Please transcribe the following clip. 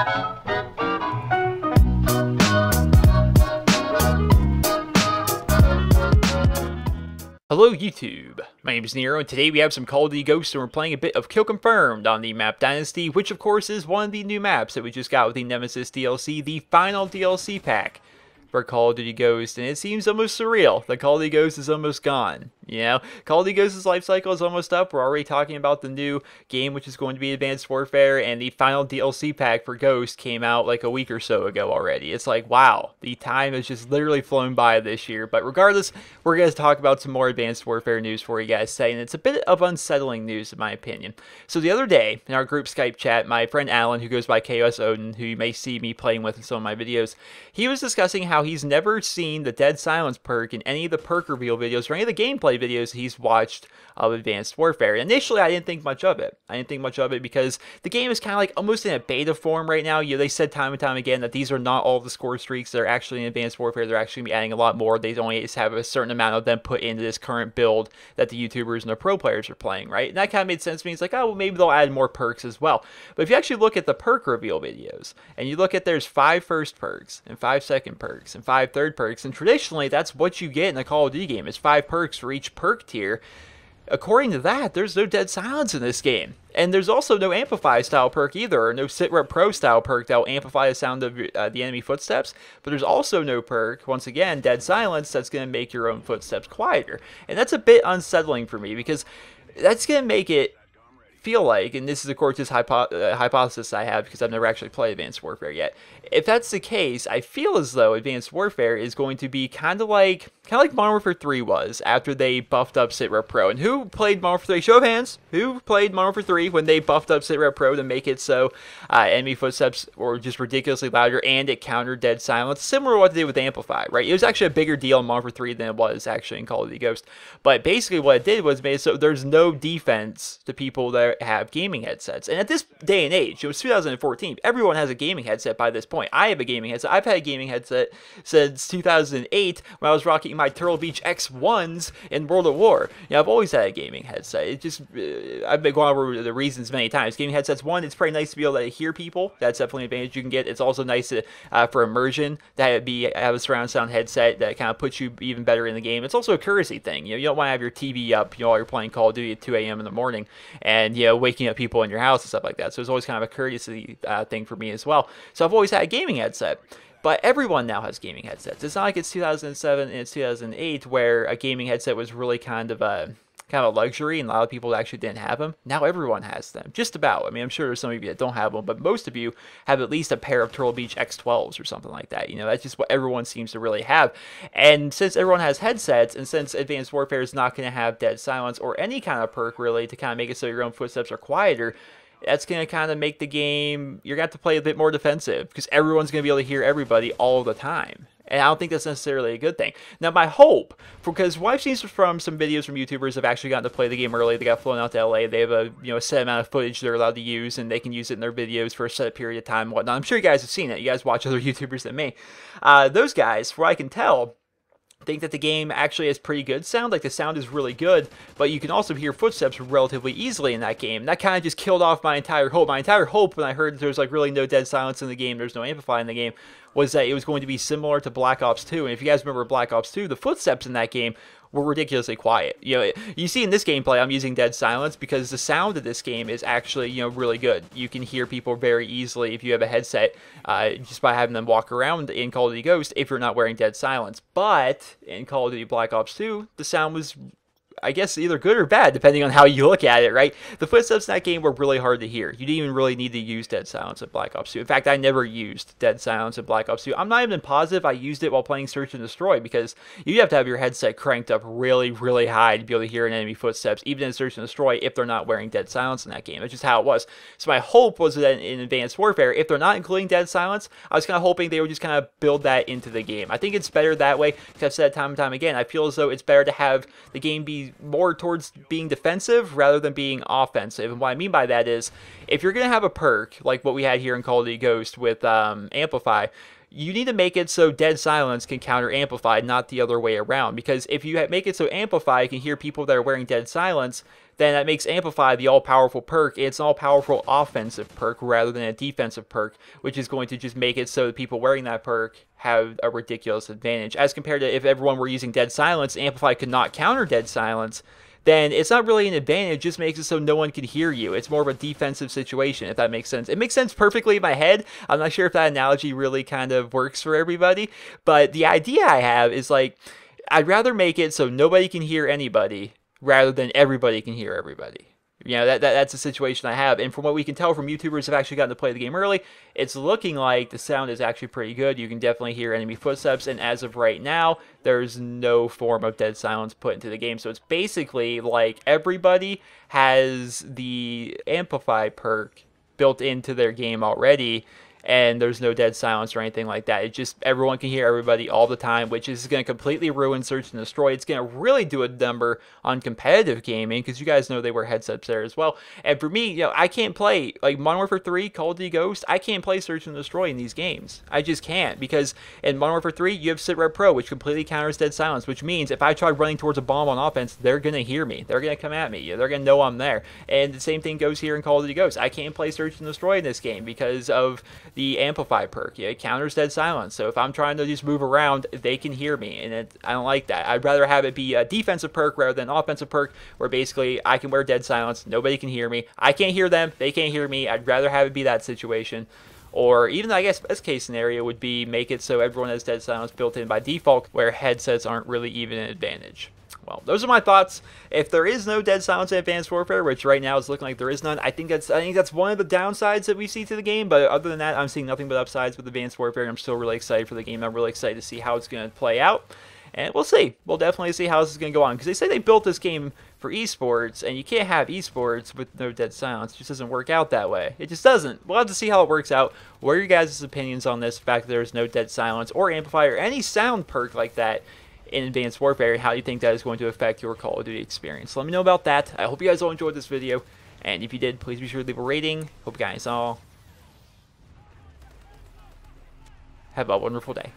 Hello YouTube, my name is Nero, and today we have some Call of Duty Ghosts, and we're playing a bit of Kill Confirmed on the map Dynasty, which of course is one of the new maps that we just got with the Nemesis DLC, the final DLC pack for Call of Duty Ghosts, and it seems almost surreal that Call of Duty Ghosts is almost gone. You know, Call of Duty Ghosts' life cycle is almost up. We're already talking about the new game, which is going to be Advanced Warfare, and the final DLC pack for Ghost came out like a week or so ago already. It's like, wow, the time has just literally flown by this year. But regardless, we're going to talk about some more Advanced Warfare news for you guys today, and it's a bit of unsettling news in my opinion. So the other day, in our group Skype chat, my friend Alan, who goes by KOS Odin, who you may see me playing with in some of my videos, he was discussing how he's never seen the Dead Silence perk in any of the perk reveal videos or any of the gameplay videos he's watched of Advanced Warfare. And initially, I didn't think much of it. Because the game is kind of like almost in a beta form right now. You know, they said time and time again that these are not all the score streaks that are actually in Advanced Warfare. They're actually going to be adding a lot more. They only just have a certain amount of them put into this current build that the YouTubers and the pro players are playing, right? And that kind of made sense to me. It's like, oh, well, maybe they'll add more perks as well. But if you actually look at the perk reveal videos, and you look at there's 5 first perks, and 5 second perks, and 5 third perks, and traditionally that's what you get in a Call of Duty game, is 5 perks for each perk tier. According to that, there's no Dead Silence in this game. And there's also no Amplify style perk either, or no Sitrep Pro style perk that will amplify the sound of the enemy footsteps. But there's also no perk, once again, Dead Silence, that's going to make your own footsteps quieter. And that's a bit unsettling for me, because that's going to make it feel like, and this is of course this hypothesis I have because I've never actually played Advanced Warfare yet. If that's the case, I feel as though Advanced Warfare is going to be kind of like Modern Warfare 3 was after they buffed up Sitrep Pro. And who played Modern Warfare 3? Show of hands. Who played Modern Warfare 3 when they buffed up Sitrep Pro to make it so enemy footsteps were just ridiculously louder and it countered Dead Silence? Similar to what they did with Amplify, right? It was actually a bigger deal in Modern Warfare 3 than it was actually in Call of Duty Ghost. But basically what it did was made it so there's no defense to people that have gaming headsets. And at this day and age, it was 2014, everyone has a gaming headset by this point. I have a gaming headset. I've had a gaming headset since 2008 when I was rocking my Turtle Beach X1s in World of War. You know, I've always had a gaming headset. It just, I've been going over the reasons many times. Gaming headsets, one, it's pretty nice to be able to hear people. That's definitely an advantage you can get. It's also nice to, for immersion, to have a surround sound headset that kind of puts you even better in the game. It's also a courtesy thing. You know, you don't want to have your TV up, you know, while you're playing Call of Duty at 2 a.m. in the morning and, you know, waking up people in your house and stuff like that. So it's always kind of a courtesy thing for me as well. So I've always had a gaming headset. But everyone now has gaming headsets. It's not like it's 2007 and it's 2008 where a gaming headset was really kind of a luxury and a lot of people actually didn't have them. Now everyone has them, just about. I mean, I'm sure there's some of you that don't have them, but most of you have at least a pair of Turtle Beach X12s or something like that. You know, that's just what everyone seems to really have. And since everyone has headsets, and since Advanced Warfare is not going to have Dead Silence or any kind of perk really to kind of make it so your own footsteps are quieter, that's going to kind of make the game, you're going to have to play a bit more defensive because everyone's going to be able to hear everybody all the time. And I don't think that's necessarily a good thing. Now, my hope, because what I've seen from some videos from YouTubers have actually gotten to play the game early. They got flown out to LA. They have a set amount of footage they're allowed to use, and they can use it in their videos for a set period of time and whatnot. I'm sure you guys have seen it. You guys watch other YouTubers than me. Those guys, from what I can tell, think that the game actually has pretty good sound. Like, the sound is really good, but you can also hear footsteps relatively easily in that game. And that kind of just killed off my entire hope. My entire hope when I heard that there was like really no Dead Silence in the game, there's no Amplify in the game, was that it was going to be similar to Black Ops 2. And if you guys remember Black Ops 2, the footsteps in that game were ridiculously quiet. You know, you see in this gameplay, I'm using Dead Silence because the sound of this game is actually, you know, really good. You can hear people very easily if you have a headset, just by having them walk around in Call of Duty Ghost if you're not wearing Dead Silence. But in Call of Duty Black Ops 2, the sound was, I guess, either good or bad, depending on how you look at it, right? The footsteps in that game were really hard to hear. You didn't even really need to use Dead Silence in Black Ops 2. In fact, I never used Dead Silence in Black Ops 2. I'm not even positive I used it while playing Search and Destroy, because you have to have your headset cranked up really, really high to be able to hear an enemy footsteps, even in Search and Destroy, if they're not wearing Dead Silence in that game. That's just how it was. So my hope was that in Advanced Warfare, if they're not including Dead Silence, I was kind of hoping they would just kind of build that into the game. I think it's better that way, because I've said time and time again, I feel as though it's better to have the game be more towards being defensive rather than being offensive. And what I mean by that is, if you're going to have a perk like what we had here in Call of Duty Ghost with Amplify, you need to make it so Dead Silence can counter Amplify, not the other way around. Because if you make it so Amplify can hear people that are wearing Dead Silence, then that makes Amplify the all-powerful perk. It's an all-powerful offensive perk rather than a defensive perk, which is going to just make it so the people wearing that perk have a ridiculous advantage. As compared to if everyone were using Dead Silence, Amplify could not counter Dead Silence, then it's not really an advantage, it just makes it so no one can hear you. It's more of a defensive situation, if that makes sense. It makes sense perfectly in my head. I'm not sure if that analogy really kind of works for everybody, but the idea I have is like, I'd rather make it so nobody can hear anybody rather than everybody can hear everybody. You know, that's a situation I have, and from what we can tell from YouTubers who have actually gotten to play the game early, it's looking like the sound is actually pretty good. You can definitely hear enemy footsteps, and as of right now, there's no form of dead silence put into the game. So it's basically like everybody has the Amplify perk built into their game already, and there's no dead silence or anything like that. It's just everyone can hear everybody all the time, which is going to completely ruin Search and Destroy. It's going to really do a number on competitive gaming, because you guys know they wear headsets there as well. And for me, you know, I can't play, like Modern Warfare 3, Call of Duty Ghost, I can't play Search and Destroy in these games. I just can't, because in Modern Warfare 3, you have Sit Rep Pro, which completely counters dead silence, which means if I try running towards a bomb on offense, they're going to hear me. They're going to come at me. They're going to know I'm there. And the same thing goes here in Call of Duty Ghost. I can't play Search and Destroy in this game because of the Amplify perk. Yeah, it counters dead silence. So if I'm trying to just move around, they can hear me, and I don't like that. I'd rather have it be a defensive perk rather than an offensive perk, where basically I can wear dead silence, nobody can hear me. I can't hear them, they can't hear me. I'd rather have it be that situation. Or even, I guess, best case scenario would be make it so everyone has dead silence built in by default, where headsets aren't really even an advantage. Well, those are my thoughts. If there is no dead silence in Advanced Warfare, which right now is looking like there is none, I think that's one of the downsides that we see to the game. But other than that, I'm seeing nothing but upsides with Advanced Warfare. I'm still really excited for the game. I'm really excited to see how it's going to play out. And we'll see. We'll definitely see how this is going to go on. Because they say they built this game for esports, and you can't have esports with no dead silence. It just doesn't work out that way. It just doesn't. We'll have to see how it works out. What are your guys' opinions on this, the fact that there's no dead silence or Amplify or any sound perk like that in Advanced Warfare, and how you think that is going to affect your Call of Duty experience? Let me know about that. I hope you guys all enjoyed this video, and if you did, please be sure to leave a rating. Hope you guys all have a wonderful day.